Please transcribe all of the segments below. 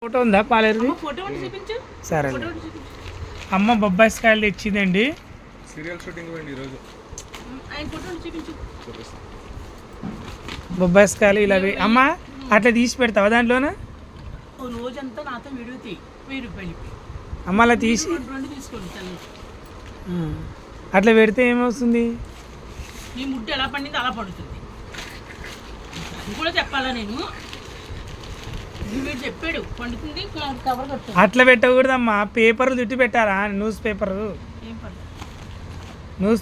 Photo ఉందా పాలేరు? సరే. అమ్మ బొబ్బాయికాయలు తెచ్చిందండి. సీరియల్ షూటింగ్ పోయింది ఈరోజు. బొబ్బాయికాయలు ఇలా అమ్మ అట్లా తీసి పెడతావా దాంట్లోన? రోజంతా నాతో విడుగుతాయి 1000 రూపాయలకి. అమ్మ అలా తీసి అట్లా పెడితే ఏమవుతుంది? ఈ ముడ్డ ఎలా పండింది అలా పడుతుంది. అది కూడా చెప్పాలా నేను? వీడు చెప్పాడు పండుతుంది కవర్ కట్టు. అట్లా పెట్టకూడదమ్మా, పేపర్లు చుట్టి పెట్టాలా? న్యూస్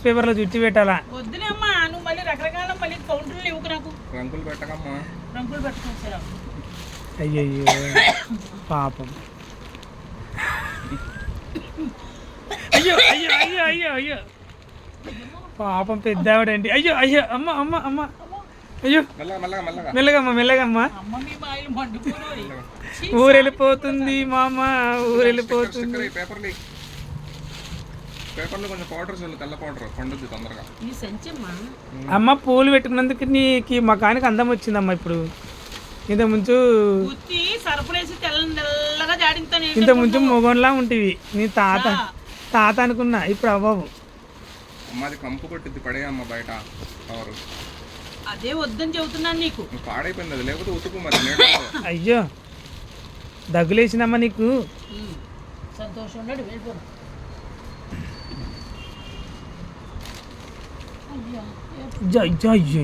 పేపర్లో చుట్టి పెట్టాలా? వద్దులే అమ్మా, నువ్వు మళ్ళీ రకరకాల మళ్ళీ కౌంటర్లు ఇవ్వకు నాకు. రంగులు పెట్టకమ్మా. రంగులు పెట్టుకోసారా? అయ్యయ్యో పాపం. అయ్యో అయ్యో అయ్యో అయ్యో అయ్యో పాపం పెద్దవాడండి. అయ్యో అయ్యో అమ్మ అమ్మ అమ్మ అయ్యో మెల్లగమ్మా. ఊరెళ్ళిపోతుంది మామ, ఊరెళ్ళిపోతుంది. అమ్మ పూలు పెట్టుకున్నందుకు నీకు మకానికి అందం వచ్చిందమ్మా. ఇప్పుడు ఇంత ముంచు మొగన్లా ఉంటివి. నీ తాత అనుకున్నా, ఇప్పుడు అవ్వవు. కంపు కొట్టింది పడేయమ్మ బయట. అదే వద్దని చెబుతున్నాను నీకు. పాడైపోయింది, లేకపోతే ఉతుకు మరి. అయ్యో దగ్గులేసిందమ్మా నీకు. సంతోషం ఉన్నాడు, వెళ్ళిపోను. అయ్యో అయ్యో అయ్యో